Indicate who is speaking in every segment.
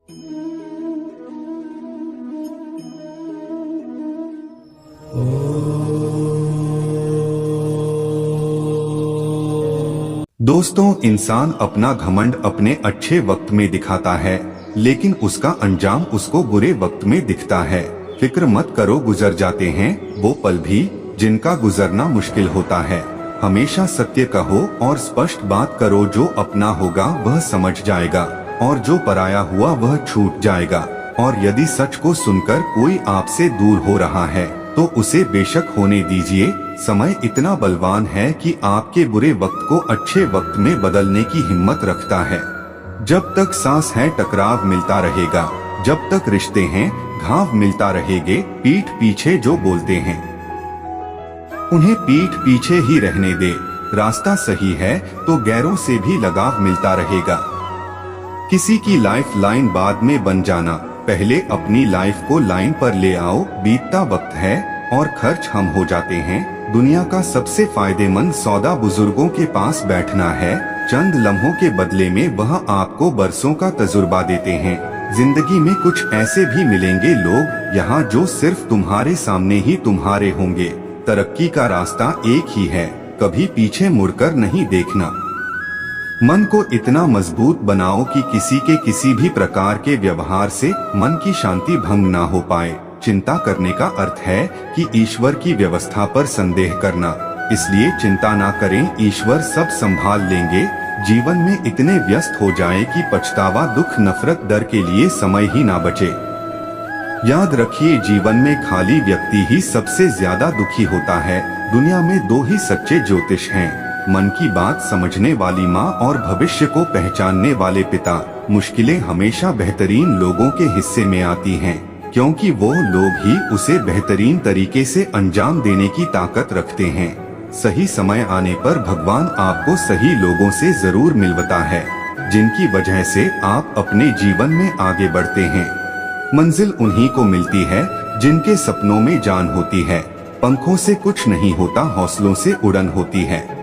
Speaker 1: दोस्तों, इंसान अपना घमंड अपने अच्छे वक्त में दिखाता है, लेकिन उसका अंजाम उसको बुरे वक्त में दिखता है। फिक्र मत करो, गुजर जाते हैं वो पल भी जिनका गुजरना मुश्किल होता है। हमेशा सत्य कहो और स्पष्ट बात करो। जो अपना होगा वह समझ जाएगा और जो पराया हुआ वह छूट जाएगा। और यदि सच को सुनकर कोई आपसे दूर हो रहा है तो उसे बेशक होने दीजिए। समय इतना बलवान है कि आपके बुरे वक्त को अच्छे वक्त में बदलने की हिम्मत रखता है। जब तक सांस है टकराव मिलता रहेगा, जब तक रिश्ते हैं घाव मिलता रहेंगे। पीठ पीछे जो बोलते हैं उन्हें पीठ पीछे ही रहने दे। रास्ता सही है तो गैरों से भी लगाव मिलता रहेगा। किसी की लाइफ लाइन बाद में बन जाना, पहले अपनी लाइफ को लाइन पर ले आओ। बीतता वक्त है और खर्च हम हो जाते हैं। दुनिया का सबसे फायदेमंद सौदा बुजुर्गों के पास बैठना है। चंद लम्हों के बदले में वह आपको बरसों का तजुर्बा देते हैं। जिंदगी में कुछ ऐसे भी मिलेंगे लोग यहाँ जो सिर्फ तुम्हारे सामने ही तुम्हारे होंगे। तरक्की का रास्ता एक ही है, कभी पीछे मुड़कर नहीं देखना। मन को इतना मजबूत बनाओ कि किसी के किसी भी प्रकार के व्यवहार से मन की शांति भंग ना हो पाए। चिंता करने का अर्थ है कि ईश्वर की व्यवस्था पर संदेह करना। इसलिए चिंता ना करें, ईश्वर सब संभाल लेंगे। जीवन में इतने व्यस्त हो जाएं कि पछतावा, दुख, नफरत, डर के लिए समय ही ना बचे। याद रखिए, जीवन में खाली व्यक्ति ही सबसे ज्यादा दुखी होता है। दुनिया में दो ही सच्चे ज्योतिष हैं, मन की बात समझने वाली माँ और भविष्य को पहचानने वाले पिता। मुश्किलें हमेशा बेहतरीन लोगों के हिस्से में आती हैं, क्योंकि वो लोग ही उसे बेहतरीन तरीके से अंजाम देने की ताकत रखते हैं। सही समय आने पर भगवान आपको सही लोगों से जरूर मिलवाता है, जिनकी वजह से आप अपने जीवन में आगे बढ़ते हैं। मंजिल उन्हीं को मिलती है जिनके सपनों में जान होती है। पंखों से कुछ नहीं होता, हौसलों से उड़न होती है।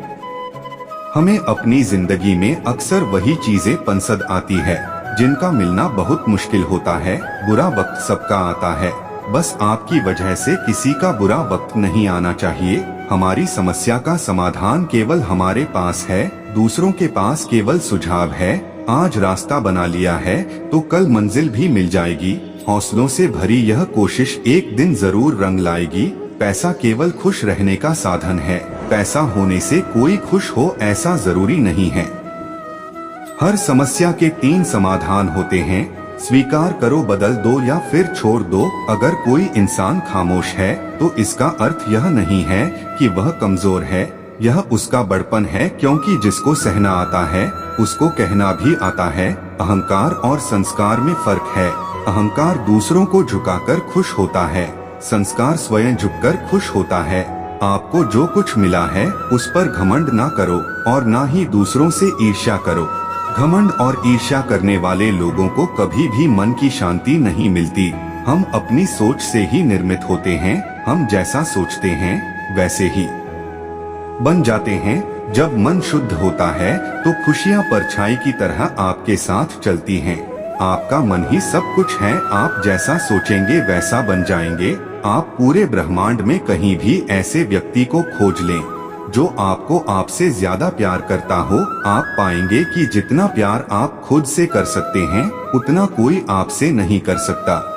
Speaker 1: हमें अपनी जिंदगी में अक्सर वही चीजें पसंद आती है जिनका मिलना बहुत मुश्किल होता है। बुरा वक्त सबका आता है, बस आपकी वजह से किसी का बुरा वक्त नहीं आना चाहिए। हमारी समस्या का समाधान केवल हमारे पास है, दूसरों के पास केवल सुझाव है। आज रास्ता बना लिया है तो कल मंजिल भी मिल जाएगी। हौसलों से भरी यह कोशिश एक दिन जरूर रंग लाएगी। पैसा केवल खुश रहने का साधन है, पैसा होने से कोई खुश हो ऐसा जरूरी नहीं है। हर समस्या के 3 समाधान होते हैं, स्वीकार करो, बदल दो या फिर छोड़ दो। अगर कोई इंसान खामोश है तो इसका अर्थ यह नहीं है कि वह कमजोर है, यह उसका बड़पन है। क्योंकि जिसको सहना आता है उसको कहना भी आता है। अहंकार और संस्कार में फर्क है। अहंकार दूसरों को झुकाकर खुश होता है, संस्कार स्वयं झुककर खुश होता है। आपको जो कुछ मिला है उस पर घमंड ना करो और ना ही दूसरों से ईर्ष्या करो। घमंड और ईर्ष्या करने वाले लोगों को कभी भी मन की शांति नहीं मिलती। हम अपनी सोच से ही निर्मित होते हैं, हम जैसा सोचते हैं वैसे ही बन जाते हैं। जब मन शुद्ध होता है तो खुशियाँ परछाई की तरह आपके साथ चलती हैं। आपका मन ही सब कुछ है, आप जैसा सोचेंगे वैसा बन जाएंगे। आप पूरे ब्रह्मांड में कहीं भी ऐसे व्यक्ति को खोज लें जो आपको आपसे ज्यादा प्यार करता हो, आप पाएंगे कि जितना प्यार आप खुद से कर सकते हैं उतना कोई आपसे नहीं कर सकता।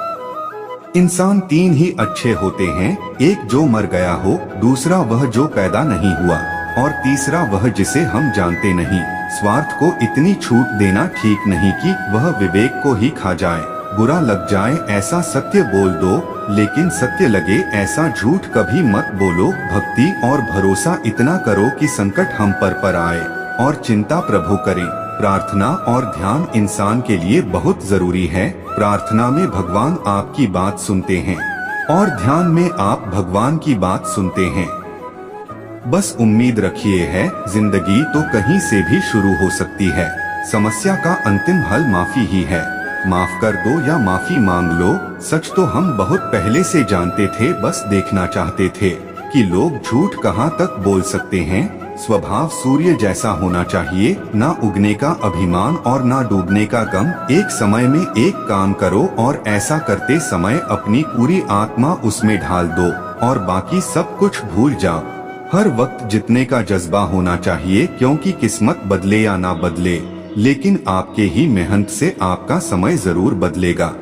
Speaker 1: इंसान 3 ही अच्छे होते हैं, एक जो मर गया हो, दूसरा वह जो पैदा नहीं हुआ और तीसरा वह जिसे हम जानते नहीं। स्वार्थ को इतनी छूट देना ठीक नहीं कि वह विवेक को ही खा जाए। बुरा लग जाए ऐसा सत्य बोल दो, लेकिन सत्य लगे ऐसा झूठ कभी मत बोलो। भक्ति और भरोसा इतना करो कि संकट हम पर आए और चिंता प्रभु करें। प्रार्थना और ध्यान इंसान के लिए बहुत जरूरी है। प्रार्थना में भगवान आपकी बात सुनते हैं और ध्यान में आप भगवान की बात सुनते हैं। बस उम्मीद रखिए है, जिंदगी तो कहीं से भी शुरू हो सकती है। समस्या का अंतिम हल माफी ही है। माफ कर दो या माफी मांग लो, सच तो हम बहुत पहले से जानते थे, बस देखना चाहते थे कि लोग झूठ कहाँ तक बोल सकते हैं। स्वभाव सूर्य जैसा होना चाहिए, ना उगने का अभिमान और ना डूबने का गम। एक समय में एक काम करो और ऐसा करते समय अपनी पूरी आत्मा उसमें ढाल दो और बाकी सब कुछ भूल जाओ। हर वक्त जीतने का जज्बा होना चाहिए, क्योंकि किस्मत बदले या ना बदले, लेकिन आपके ही मेहनत से आपका समय जरूर बदलेगा।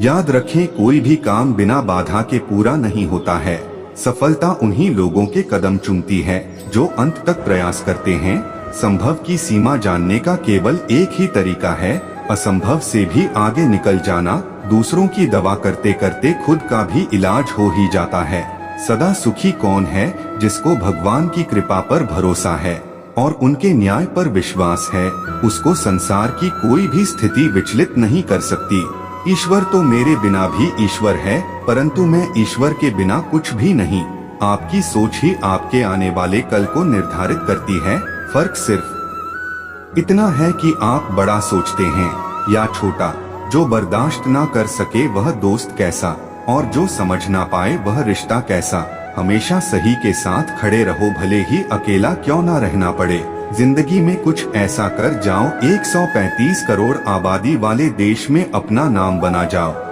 Speaker 1: याद रखें, कोई भी काम बिना बाधा के पूरा नहीं होता है। सफलता उन्हीं लोगों के कदम चूमती है जो अंत तक प्रयास करते हैं। संभव की सीमा जानने का केवल एक ही तरीका है, असंभव से भी आगे निकल जाना। दूसरों की दवा करते करते खुद का भी इलाज हो ही जाता है। सदा सुखी कौन है? जिसको भगवान की कृपा पर भरोसा है और उनके न्याय पर विश्वास है। उसको संसार की कोई भी स्थिति विचलित नहीं कर सकती। ईश्वर तो मेरे बिना भी ईश्वर है, परंतु मैं ईश्वर के बिना कुछ भी नहीं। आपकी सोच ही आपके आने वाले कल को निर्धारित करती है। फर्क सिर्फ इतना है कि आप बड़ा सोचते हैं या छोटा। जो बर्दाश्त ना कर सके वह दोस्त कैसा, और जो समझ ना पाए वह रिश्ता कैसा। हमेशा सही के साथ खड़े रहो, भले ही अकेला क्यों ना रहना पड़े। जिंदगी में कुछ ऐसा कर जाओ, 135 करोड़ आबादी वाले देश में अपना नाम बना जाओ।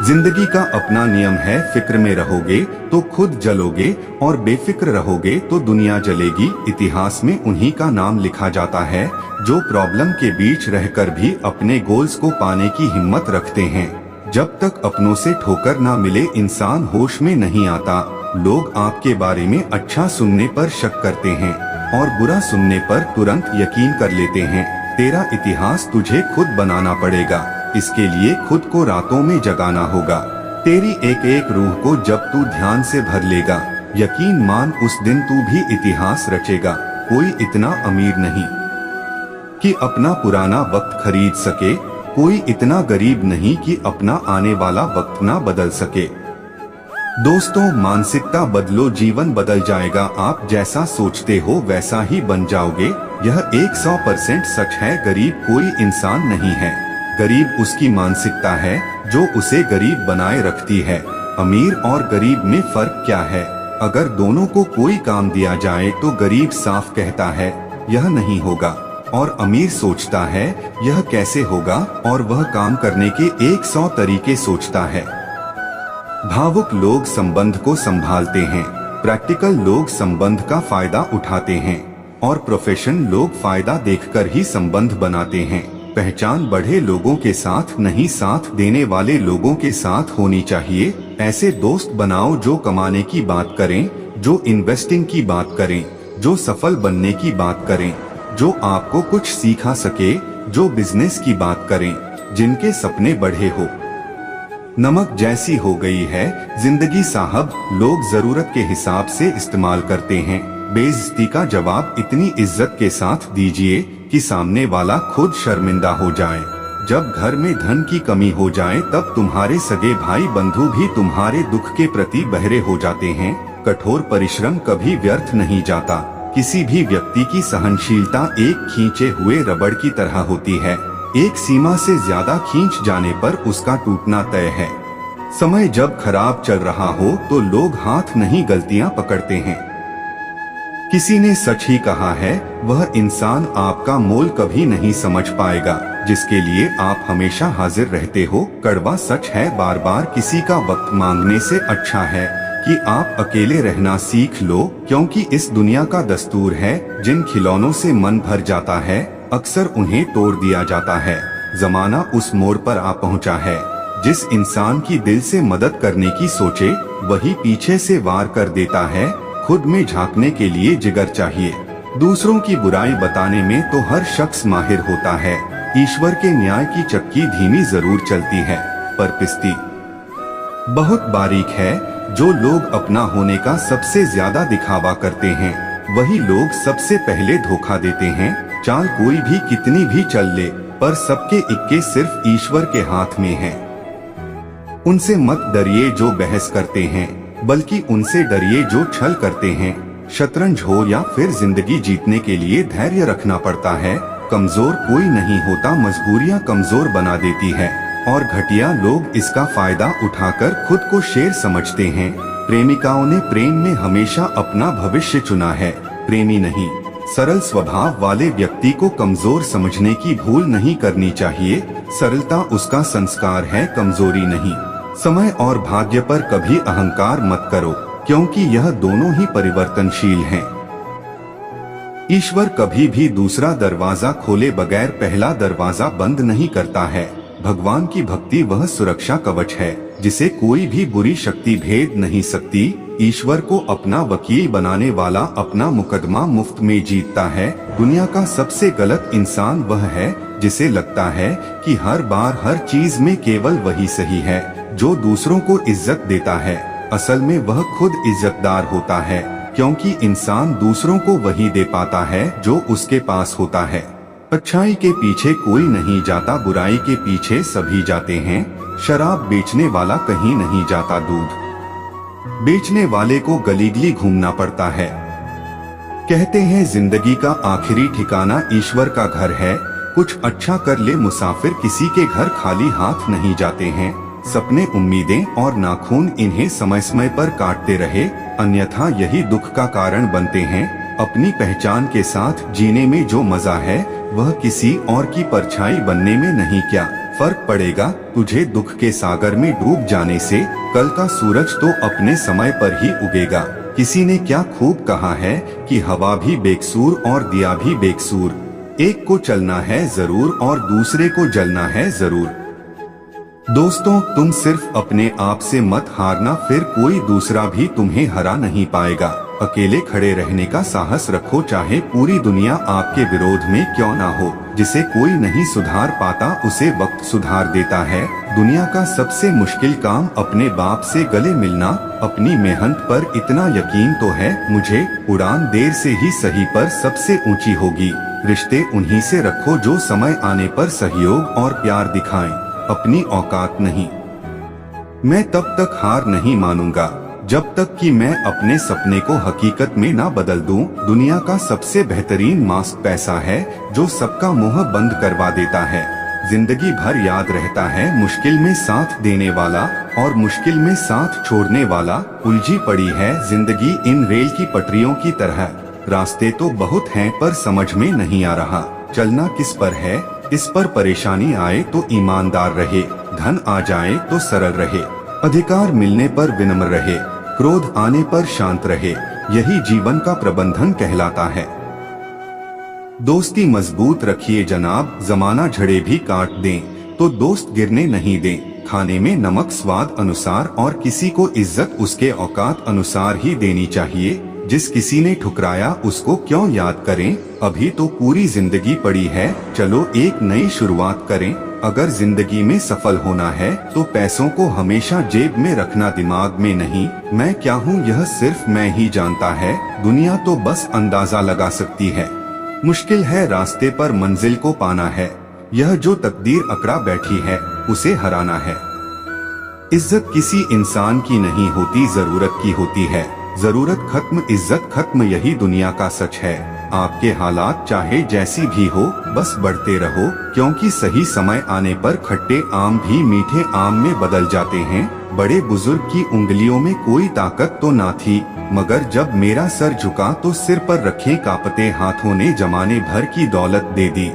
Speaker 1: जिंदगी का अपना नियम है, फिक्र में रहोगे तो खुद जलोगे और बेफिक्र रहोगे तो दुनिया जलेगी। इतिहास में उन्हीं का नाम लिखा जाता है जो प्रॉब्लम के बीच रहकर भी अपने गोल्स को पाने की हिम्मत रखते हैं। जब तक अपनों से ठोकर ना मिले इंसान होश में नहीं आता। लोग आपके बारे में अच्छा सुनने पर शक करते हैं और बुरा सुनने पर तुरंत यकीन कर लेते हैं। तेरा इतिहास तुझे खुद बनाना पड़ेगा, इसके लिए खुद को रातों में जगाना होगा। तेरी एक एक रूह को जब तू ध्यान से भर लेगा, यकीन मान उस दिन तू भी इतिहास रचेगा। कोई इतना अमीर नहीं कि अपना पुराना वक्त खरीद सके, कोई इतना गरीब नहीं कि अपना आने वाला वक्त ना बदल सके। दोस्तों, मानसिकता बदलो, जीवन बदल जाएगा। आप जैसा सोचते हो वैसा ही बन जाओगे। यह 100% सच है। गरीब कोई इंसान नहीं है, गरीब उसकी मानसिकता है जो उसे गरीब बनाए रखती है। अमीर और गरीब में फर्क क्या है? अगर दोनों को कोई काम दिया जाए तो गरीब साफ कहता है यह नहीं होगा, और अमीर सोचता है यह कैसे होगा, और वह काम करने के 100 तरीके सोचता है। भावुक लोग संबंध को संभालते हैं, प्रैक्टिकल लोग संबंध का फायदा उठाते हैं, और प्रोफेशन लोग फायदा देखकर ही संबंध बनाते हैं। पहचान बढ़े लोगों के साथ नहीं, साथ देने वाले लोगों के साथ होनी चाहिए। ऐसे दोस्त बनाओ जो कमाने की बात करें, जो इन्वेस्टिंग की बात करें, जो सफल बनने की बात करें, जो आपको कुछ सिखा सके, जो बिजनेस की बात करें, जिनके सपने बढ़े हो। नमक जैसी हो गई है जिंदगी साहब, लोग जरूरत के हिसाब से इस्तेमाल करते हैं। बेइज्जती का जवाब इतनी इज्जत के साथ दीजिए कि सामने वाला खुद शर्मिंदा हो जाए। जब घर में धन की कमी हो जाए तब तुम्हारे सगे भाई बंधु भी तुम्हारे दुख के प्रति बहरे हो जाते हैं। कठोर परिश्रम कभी व्यर्थ नहीं जाता। किसी भी व्यक्ति की सहनशीलता एक खींचे हुए रबड़ की तरह होती है। एक सीमा से ज्यादा खींच जाने पर उसका टूटना तय है। समय जब खराब चल रहा हो तो लोग हाथ नहीं गलतियां पकड़ते हैं। किसी ने सच ही कहा है, वह इंसान आपका मोल कभी नहीं समझ पाएगा जिसके लिए आप हमेशा हाजिर रहते हो। कड़वा सच है, बार बार किसी का वक्त मांगने से अच्छा है कि आप अकेले रहना सीख लो, क्योंकि इस दुनिया का दस्तूर है जिन खिलौनों से मन भर जाता है अक्सर उन्हें तोड़ दिया जाता है। जमाना उस मोड़ पर आ पहुंचा है, जिस इंसान की दिल से मदद करने की सोचे वही पीछे से वार कर देता है। खुद में झांकने के लिए जिगर चाहिए। दूसरों की बुराई बताने में तो हर शख्स माहिर होता है। ईश्वर के न्याय की चक्की धीमी जरूर चलती है, पर पिसती बहुत बारीक है। जो लोग अपना होने का सबसे ज्यादा दिखावा करते हैं वही लोग सबसे पहले धोखा देते हैं। चाल कोई भी कितनी भी चल ले, पर सबके इक्के सिर्फ ईश्वर के हाथ में है। उनसे मत डरिए जो बहस करते हैं, बल्कि उनसे डरिए जो छल करते हैं। शतरंज हो या फिर जिंदगी जीतने के लिए धैर्य रखना पड़ता है। कमजोर कोई नहीं होता, मजबूरियां कमजोर बना देती है, और घटिया लोग इसका फायदा उठाकर खुद को शेर समझते हैं। प्रेमिकाओं ने प्रेम में हमेशा अपना भविष्य चुना है, प्रेमी नहीं। सरल स्वभाव वाले व्यक्ति को कमजोर समझने की भूल नहीं करनी चाहिए। सरलता उसका संस्कार है, कमजोरी नहीं। समय और भाग्य पर कभी अहंकार मत करो, क्योंकि यह दोनों ही परिवर्तनशील हैं। ईश्वर कभी भी दूसरा दरवाजा खोले बगैर पहला दरवाजा बंद नहीं करता है। भगवान की भक्ति वह सुरक्षा कवच है जिसे कोई भी बुरी शक्ति भेद नहीं सकती। ईश्वर को अपना वकील बनाने वाला अपना मुकदमा मुफ्त में जीतता है। दुनिया का सबसे गलत इंसान वह है जिसे लगता है कि हर बार हर चीज में केवल वही सही है। जो दूसरों को इज्जत देता है, असल में वह खुद इज्जतदार होता है, क्योंकि इंसान दूसरों को वही दे पाता है जो उसके पास होता है। अच्छाई के पीछे कोई नहीं जाता, बुराई के पीछे सभी जाते हैं। शराब बेचने वाला कहीं नहीं जाता, दूध बेचने वाले को गली गली घूमना पड़ता है। कहते हैं जिंदगी का आखिरी ठिकाना ईश्वर का घर है। कुछ अच्छा कर ले मुसाफिर, किसी के घर खाली हाथ नहीं जाते हैं। सपने, उम्मीदें और नाखून, इन्हें समय समय पर काटते रहे, अन्यथा यही दुख का कारण बनते हैं। अपनी पहचान के साथ जीने में जो मजा है वह किसी और की परछाई बनने में नहीं। क्या फर्क पड़ेगा तुझे दुख के सागर में डूब जाने से? कल का सूरज तो अपने समय पर ही उगेगा। किसी ने क्या खूब कहा है कि हवा भी बेकसूर और दिया भी बेकसूर। एक को चलना है जरूर और दूसरे को जलना है जरूर। दोस्तों, तुम सिर्फ अपने आप से मत हारना, फिर कोई दूसरा भी तुम्हें हरा नहीं पाएगा। अकेले खड़े रहने का साहस रखो, चाहे पूरी दुनिया आपके विरोध में क्यों ना हो। जिसे कोई नहीं सुधार पाता उसे वक्त सुधार देता है। दुनिया का सबसे मुश्किल काम अपने बाप से गले मिलना। अपनी मेहनत पर इतना यकीन तो है मुझे, उड़ान देर से ही सही पर सबसे ऊंची होगी। रिश्ते उन्हीं से रखो जो समय आने पर सहयोग और प्यार दिखाएं, अपनी औकात नहीं। मैं तब तक हार नहीं मानूंगा जब तक कि मैं अपने सपने को हकीकत में ना बदल दूं। दुनिया का सबसे बेहतरीन मास्क पैसा है जो सबका मुंह बंद करवा देता है। जिंदगी भर याद रहता है मुश्किल में साथ देने वाला और मुश्किल में साथ छोड़ने वाला। उलझी पड़ी है जिंदगी इन रेल की पटरियों की तरह। रास्ते तो बहुत हैं पर समझ में नहीं आ रहा चलना किस पर है। इस पर परेशानी आए तो ईमानदार रहे, धन आ जाए तो सरल रहे, अधिकार मिलने पर विनम्र रहे, क्रोध आने पर शांत रहे। यही जीवन का प्रबंधन कहलाता है। दोस्ती मजबूत रखिए जनाब, जमाना झड़े भी काट दें तो दोस्त गिरने नहीं दें। खाने में नमक स्वाद अनुसार और किसी को इज्जत उसके औकात अनुसार ही देनी चाहिए। जिस किसी ने ठुकराया उसको क्यों याद करें, अभी तो पूरी जिंदगी पड़ी है, चलो एक नई शुरुआत करें। अगर जिंदगी में सफल होना है तो पैसों को हमेशा जेब में रखना, दिमाग में नहीं। मैं क्या हूँ यह सिर्फ मैं ही जानता है, दुनिया तो बस अंदाजा लगा सकती है। मुश्किल है रास्ते पर मंजिल को पाना है, यह जो तकदीर अकड़ा बैठी है उसे हराना है। इज्जत किसी इंसान की नहीं होती, जरूरत की होती है। जरूरत खत्म इज्जत खत्म, यही दुनिया का सच है। आपके हालात चाहे जैसी भी हो बस बढ़ते रहो, क्योंकि सही समय आने पर खट्टे आम भी मीठे आम में बदल जाते हैं। बड़े बुजुर्ग की उंगलियों में कोई ताकत तो ना थी, मगर जब मेरा सर झुका तो सिर पर रखे कांपते हाथों ने जमाने भर की दौलत दे दी।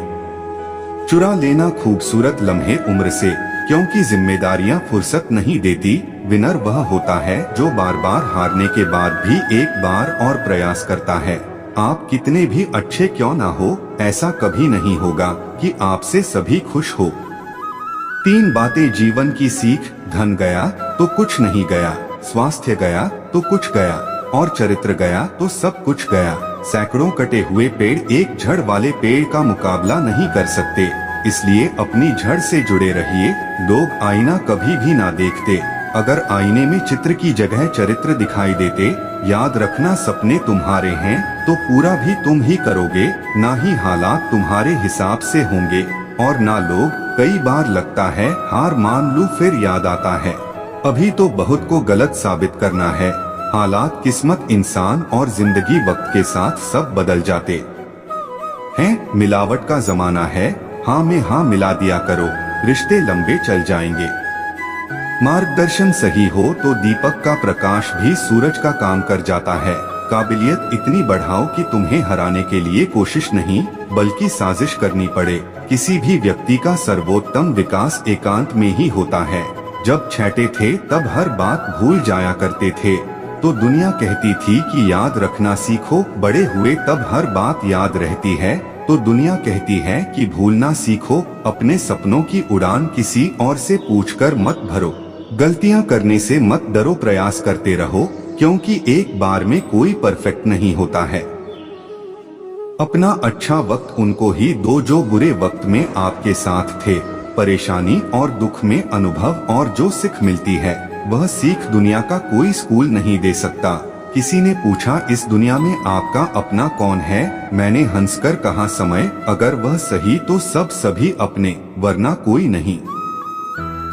Speaker 1: चुरा लेना खूबसूरत लम्हे उम्र से, क्योंकि जिम्मेदारियां फुर्सत नहीं देती। विनर वह होता है जो बार बार हारने के बाद भी एक बार और प्रयास करता है। आप कितने भी अच्छे क्यों ना हो, ऐसा कभी नहीं होगा कि आपसे सभी खुश हो। 3 बातें जीवन की सीख, धन गया तो कुछ नहीं गया, स्वास्थ्य गया तो कुछ गया और चरित्र गया तो सब कुछ गया। सैकड़ों कटे हुए पेड़ एक झड़ वाले पेड़ का मुकाबला नहीं कर सकते, इसलिए अपनी जड़ से जुड़े रहिए। लोग आईना कभी भी ना देखते, अगर आईने में चित्र की जगह चरित्र दिखाई देते, याद रखना सपने तुम्हारे हैं तो पूरा भी तुम ही करोगे, ना ही हालात तुम्हारे हिसाब से होंगे और ना लोग। कई बार लगता है हार मान लूं, फिर याद आता है अभी तो बहुत को गलत साबित करना है। हालात, किस्मत, इंसान और जिंदगी वक्त के साथ सब बदल जाते हैं। मिलावट का जमाना है, हाँ में हाँ मिला दिया करो, रिश्ते लंबे चल जाएंगे। मार्गदर्शन सही हो तो दीपक का प्रकाश भी सूरज का काम कर जाता है। काबिलियत इतनी बढ़ाओ कि तुम्हें हराने के लिए कोशिश नहीं बल्कि साजिश करनी पड़े। किसी भी व्यक्ति का सर्वोत्तम विकास एकांत में ही होता है। जब छोटे थे तब हर बात भूल जाया करते थे, तो दुनिया कहती थी कि याद रखना सीखो। बड़े हुए तब हर बात याद रहती है, तो दुनिया कहती है कि भूलना सीखो। अपने सपनों की उड़ान किसी और से पूछकर मत भरो। गलतियां करने से मत डरो, प्रयास करते रहो, क्योंकि एक बार में कोई परफेक्ट नहीं होता है। अपना अच्छा वक्त उनको ही दो जो बुरे वक्त में आपके साथ थे। परेशानी और दुख में अनुभव और जो सीख मिलती है, वह सीख दुनिया का कोई स्कूल नहीं दे सकता। किसी ने पूछा, इस दुनिया में आपका अपना कौन है? मैंने हंसकर कहा, समय। अगर वह सही तो सब सभी अपने, वरना कोई नहीं।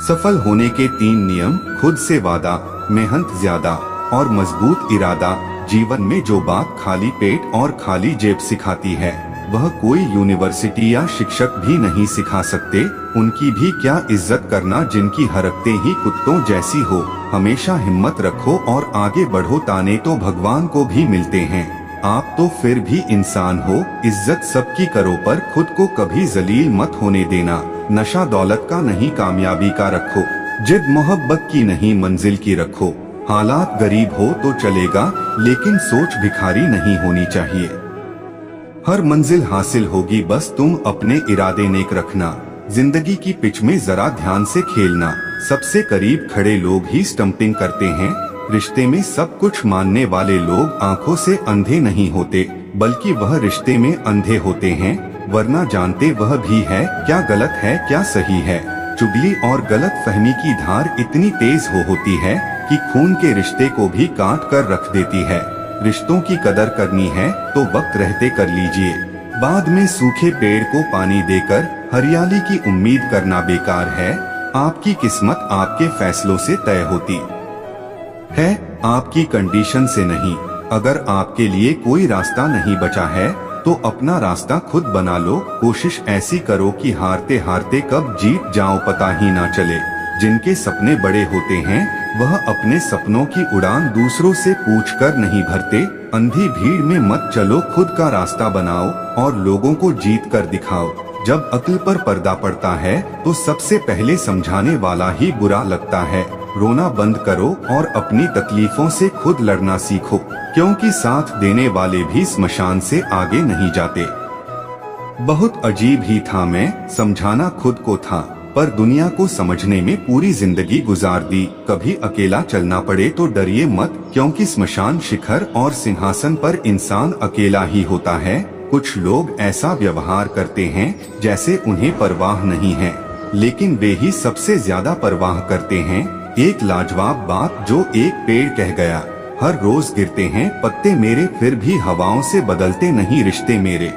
Speaker 1: सफल होने के 3 नियम: खुद से वादा, मेहनत ज्यादा और मजबूत इरादा। जीवन में जो बात खाली पेट और खाली जेब सिखाती है, वह कोई यूनिवर्सिटी या शिक्षक भी नहीं सिखा सकते। उनकी भी क्या इज्जत करना जिनकी हरकतें ही कुत्तों जैसी हो। हमेशा हिम्मत रखो और आगे बढ़ो, ताने तो भगवान को भी मिलते हैं। आप तो फिर भी इंसान हो। इज्जत सबकी करो, पर खुद को कभी जलील मत होने देना। नशा दौलत का नहीं, कामयाबी का रखो। जिद मोहब्बत की नहीं, मंजिल की रखो। हालात गरीब हो तो चलेगा, लेकिन सोच भिखारी नहीं होनी चाहिए। हर मंजिल हासिल होगी, बस तुम अपने इरादे नेक रखना। जिंदगी की पिच में जरा ध्यान से खेलना। सबसे करीब खड़े लोग ही स्टंपिंग करते हैं। रिश्ते में सब कुछ मानने वाले लोग आंखों से अंधे नहीं होते, बल्कि वह रिश्ते में अंधे होते हैं, वरना जानते वह भी है क्या गलत है क्या सही है। चुगली और गलत फहमी की धार इतनी तेज होती है कि खून के रिश्ते को भी काट कर रख देती है। रिश्तों की कदर करनी है तो वक्त रहते कर लीजिए। बाद में सूखे पेड़ को पानी देकर हरियाली की उम्मीद करना बेकार है। आपकी किस्मत आपके फैसलों से तय होती है, आपकी कंडीशन से नहीं। अगर आपके लिए कोई रास्ता नहीं बचा है तो अपना रास्ता खुद बना लो। कोशिश ऐसी करो कि हारते हारते कब जीत जाओ पता ही ना चले। जिनके सपने बड़े होते हैं, वह अपने सपनों की उड़ान दूसरों से पूछकर नहीं भरते। अंधी भीड़ में मत चलो, खुद का रास्ता बनाओ और लोगों को जीत कर दिखाओ। जब अक्ल पर पर्दा पड़ता है तो सबसे पहले समझाने वाला ही बुरा लगता है। रोना बंद करो और अपनी तकलीफों से खुद लड़ना सीखो, क्योंकि साथ देने वाले भी स्मशान से आगे नहीं जाते। बहुत अजीब ही था मैं, समझाना खुद को था, पर दुनिया को समझने में पूरी जिंदगी गुजार दी। कभी अकेला चलना पड़े तो डरिए मत, क्योंकि स्मशान शिखर और सिंहासन पर इंसान अकेला ही होता है। कुछ लोग ऐसा व्यवहार करते हैं जैसे उन्हें परवाह नहीं है, लेकिन वे ही सबसे ज्यादा परवाह करते हैं। एक लाजवाब बात जो एक पेड़ कह गया, हर रोज गिरते हैं पत्ते मेरे, फिर भी हवाओं से बदलते नहीं रिश्ते मेरे।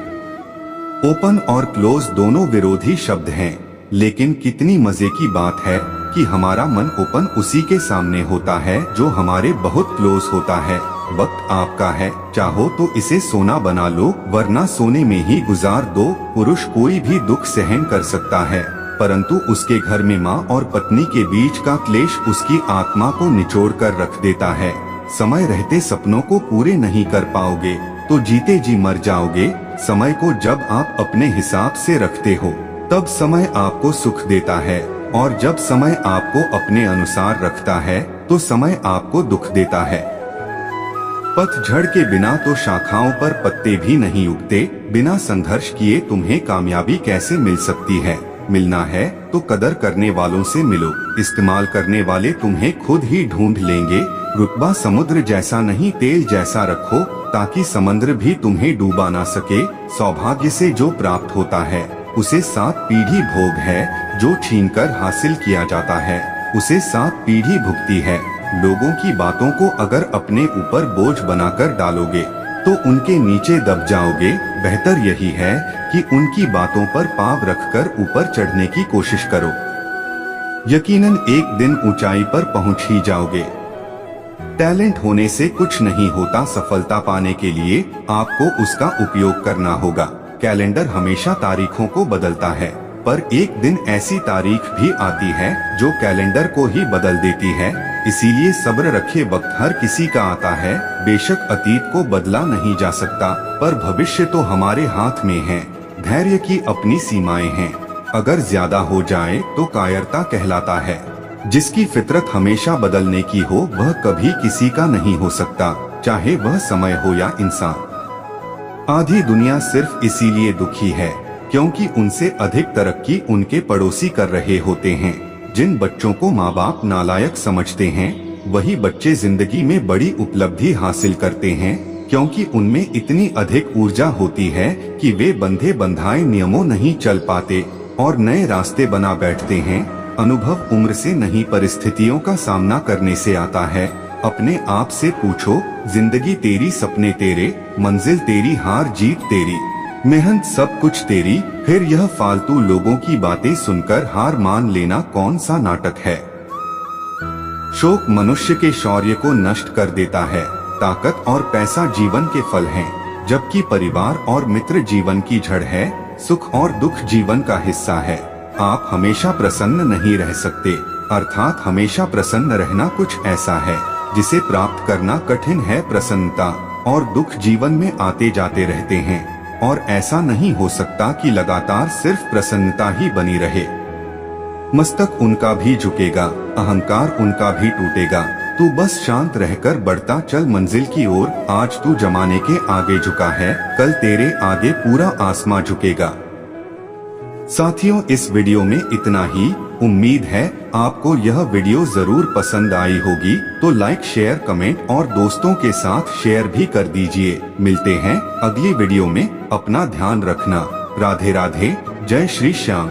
Speaker 1: ओपन और क्लोज दोनों विरोधी शब्द हैं, लेकिन कितनी मजे की बात है कि हमारा मन ओपन उसी के सामने होता है जो हमारे बहुत क्लोज होता है। वक्त आपका है, चाहो तो इसे सोना बना लो, वरना सोने में ही गुजार दो। पुरुष कोई भी दुख सहन कर सकता है, परंतु उसके घर में माँ और पत्नी के बीच का क्लेश उसकी आत्मा को निचोड़ कर रख देता है। समय रहते सपनों को पूरे नहीं कर पाओगे तो जीते जी मर जाओगे। समय को जब आप अपने हिसाब से रखते हो, तब समय आपको सुख देता है, और जब समय आपको अपने अनुसार रखता है तो समय आपको दुख देता है। पतझड़ के बिना तो शाखाओं पर पत्ते भी नहीं उगते। बिना संघर्ष किए तुम्हें कामयाबी कैसे मिल सकती है? मिलना है तो कदर करने वालों से मिलो, इस्तेमाल करने वाले तुम्हें खुद ही ढूंढ लेंगे। रुतबा समुद्र जैसा नहीं, तेल जैसा रखो, ताकि समुद्र भी तुम्हें डूबा ना सके। सौभाग्य से जो प्राप्त होता है उसे 7 पीढ़ी भोग है, जो छीनकर हासिल किया जाता है उसे 7 पीढ़ी भुगती है। लोगों की बातों को अगर अपने ऊपर बोझ बनाकर डालोगे तो उनके नीचे दब जाओगे। बेहतर यही है कि उनकी बातों पर पाँव रखकर ऊपर चढ़ने की कोशिश करो। यकीनन एक दिन ऊंचाई पर पहुंच ही जाओगे। टैलेंट होने से कुछ नहीं होता, सफलता पाने के लिए आपको उसका उपयोग करना होगा। कैलेंडर हमेशा तारीखों को बदलता है, पर एक दिन ऐसी तारीख भी आती है जो कैलेंडर को ही बदल देती है। इसीलिए सब्र रखे, वक्त हर किसी का आता है। बेशक अतीत को बदला नहीं जा सकता, पर भविष्य तो हमारे हाथ में है। धैर्य की अपनी सीमाएं हैं, अगर ज्यादा हो जाए तो कायरता कहलाता है। जिसकी फितरत हमेशा बदलने की हो वह कभी किसी का नहीं हो सकता, चाहे वह समय हो या इंसान। आधी दुनिया सिर्फ इसीलिए दुखी है क्योंकि उनसे अधिक तरक्की उनके पड़ोसी कर रहे होते हैं। जिन बच्चों को माँ बाप नालायक समझते हैं वही बच्चे जिंदगी में बड़ी उपलब्धि हासिल करते हैं, क्योंकि उनमें इतनी अधिक ऊर्जा होती है कि वे बंधे बंधाए नियमों नहीं चल पाते और नए रास्ते बना बैठते हैं। अनुभव उम्र से नहीं परिस्थितियों का सामना करने से आता है। अपने आप से पूछो, जिंदगी तेरी, सपने तेरे, मंजिल तेरी, हार जीत तेरी, मेहनत सब कुछ तेरी। फिर यह फालतू लोगों की बातें सुनकर हार मान लेना कौन सा नाटक है। शोक मनुष्य के शौर्य को नष्ट कर देता है। ताकत और पैसा जीवन के फल हैं, जबकि परिवार और मित्र जीवन की जड़ है। सुख और दुख जीवन का हिस्सा है। आप हमेशा प्रसन्न नहीं रह सकते, अर्थात हमेशा प्रसन्न रहना कुछ ऐसा है जिसे प्राप्त करना कठिन है। प्रसन्नता और दुख जीवन में आते जाते रहते हैं और ऐसा नहीं हो सकता कि लगातार सिर्फ प्रसन्नता ही बनी रहे। मस्तक उनका भी झुकेगा, अहंकार उनका भी टूटेगा। तू बस शांत रहकर बढ़ता चल मंजिल की ओर। आज तू जमाने के आगे झुका है, कल तेरे आगे पूरा आसमां झुकेगा। साथियों, इस वीडियो में इतना ही। उम्मीद है आपको यह वीडियो जरूर पसंद आई होगी, तो लाइक, शेयर, कमेंट और दोस्तों के साथ शेयर भी कर दीजिए। मिलते हैं अगली वीडियो में। अपना ध्यान रखना। राधे राधे। जय श्री श्याम।